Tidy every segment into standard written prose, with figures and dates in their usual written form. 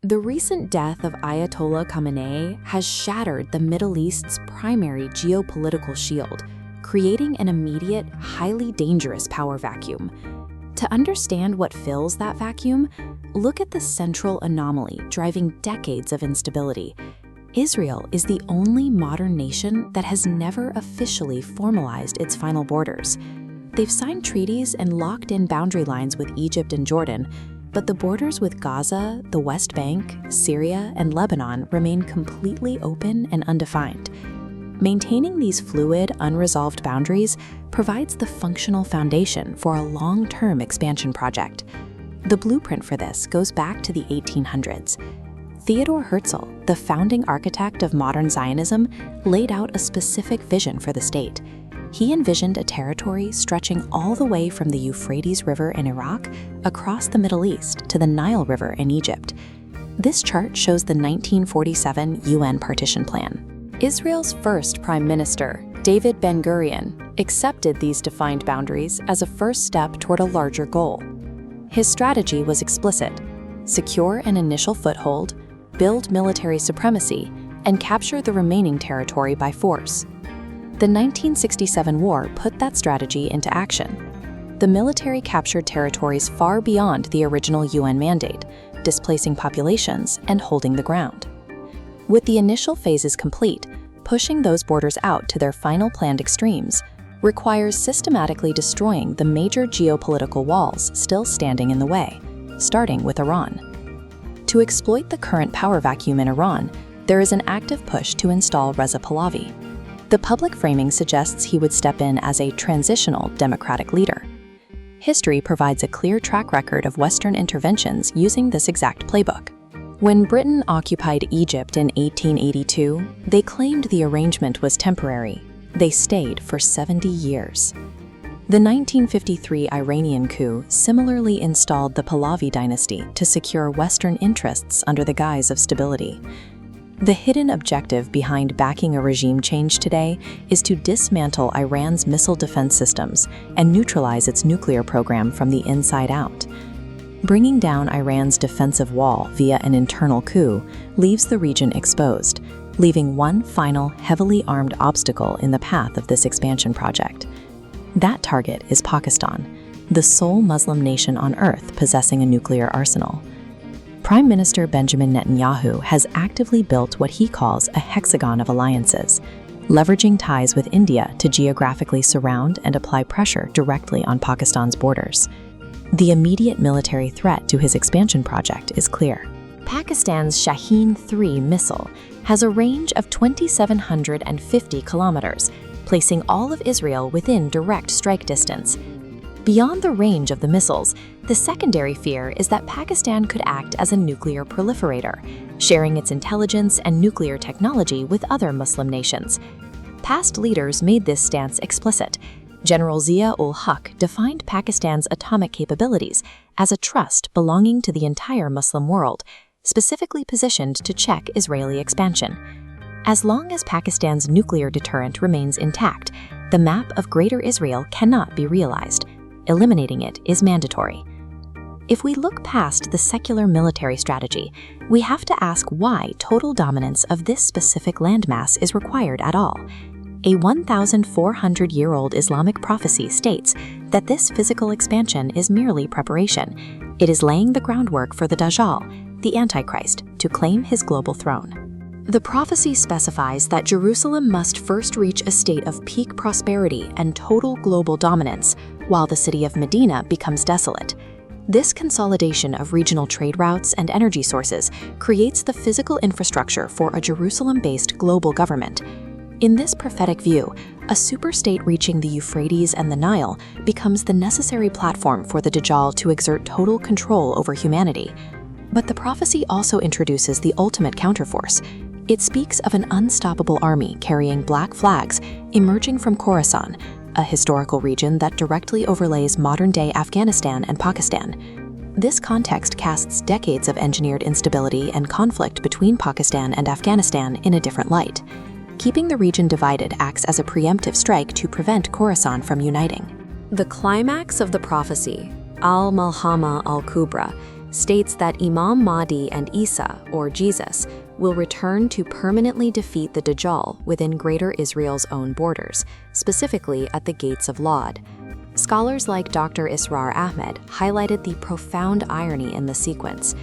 The recent death of Ayatollah Khamenei has shattered the Middle East's primary geopolitical shield, creating an immediate, highly dangerous power vacuum. To understand what fills that vacuum, look at the central anomaly driving decades of instability. Israel is the only modern nation that has never officially formalized its final borders. They've signed treaties and locked in boundary lines with Egypt and Jordan, but the borders with Gaza, the West Bank, Syria, and Lebanon remain completely open and undefined. Maintaining these fluid, unresolved boundaries provides the functional foundation for a long-term expansion project. The blueprint for this goes back to the 1800s. Theodor Herzl, the founding architect of modern Zionism, laid out a specific vision for the state. He envisioned a territory stretching all the way from the Euphrates River in Iraq across the Middle East to the Nile River in Egypt. This chart shows the 1947 UN partition plan. Israel's first prime minister, David Ben-Gurion, accepted these defined boundaries as a first step toward a larger goal. His strategy was explicit: secure an initial foothold, build military supremacy, and capture the remaining territory by force. The 1967 war put that strategy into action. The military captured territories far beyond the original UN mandate, displacing populations and holding the ground. With the initial phases complete, pushing those borders out to their final planned extremes requires systematically destroying the major geopolitical walls still standing in the way, starting with Iran. To exploit the current power vacuum in Iran, there is an active push to install Reza Pahlavi. The public framing suggests he would step in as a transitional democratic leader. History provides a clear track record of Western interventions using this exact playbook. When Britain occupied Egypt in 1882, they claimed the arrangement was temporary. They stayed for 70 years. The 1953 Iranian coup similarly installed the Pahlavi dynasty to secure Western interests under the guise of stability. The hidden objective behind backing a regime change today is to dismantle Iran's missile defense systems and neutralize its nuclear program from the inside out. Bringing down Iran's defensive wall via an internal coup leaves the region exposed, leaving one final heavily armed obstacle in the path of this expansion project. That target is Pakistan, the sole Muslim nation on earth possessing a nuclear arsenal. Prime Minister Benjamin Netanyahu has actively built what he calls a hexagon of alliances, leveraging ties with India to geographically surround and apply pressure directly on Pakistan's borders. The immediate military threat to his expansion project is clear. Pakistan's Shaheen-3 missile has a range of 2,750 kilometers, placing all of Israel within direct strike distance. Beyond the range of the missiles, the secondary fear is that Pakistan could act as a nuclear proliferator, sharing its intelligence and nuclear technology with other Muslim nations. Past leaders made this stance explicit. General Zia-ul-Haq defined Pakistan's atomic capabilities as a trust belonging to the entire Muslim world, specifically positioned to check Israeli expansion. As long as Pakistan's nuclear deterrent remains intact, the map of Greater Israel cannot be realized. Eliminating it is mandatory. If we look past the secular military strategy, we have to ask why total dominance of this specific landmass is required at all. A 1,400-year-old Islamic prophecy states that this physical expansion is merely preparation. It is laying the groundwork for the Dajjal, the Antichrist, to claim his global throne. The prophecy specifies that Jerusalem must first reach a state of peak prosperity and total global dominance, while the city of Medina becomes desolate. This consolidation of regional trade routes and energy sources creates the physical infrastructure for a Jerusalem-based global government. In this prophetic view, a superstate reaching the Euphrates and the Nile becomes the necessary platform for the Dajjal to exert total control over humanity. But the prophecy also introduces the ultimate counterforce. It speaks of an unstoppable army carrying black flags emerging from Khorasan, a historical region that directly overlays modern-day Afghanistan and Pakistan. This context casts decades of engineered instability and conflict between Pakistan and Afghanistan in a different light. Keeping the region divided acts as a preemptive strike to prevent Khorasan from uniting. The climax of the prophecy, Al-Malhama Al-Kubra, states that Imam Mahdi and Isa, or Jesus, will return to permanently defeat the Dajjal within Greater Israel's own borders, specifically at the Gates of Lod. Scholars like Dr. Israr Ahmed highlighted the profound irony in the sequence.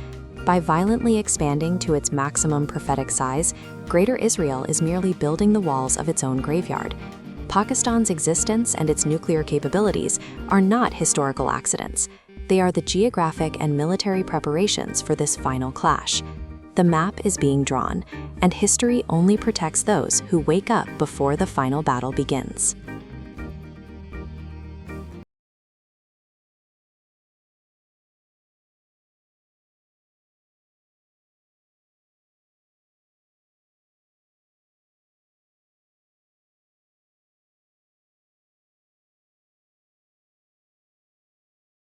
By violently expanding to its maximum prophetic size, Greater Israel is merely building the walls of its own graveyard. Pakistan's existence and its nuclear capabilities are not historical accidents. They are the geographic and military preparations for this final clash. The map is being drawn, and history only protects those who wake up before the final battle begins.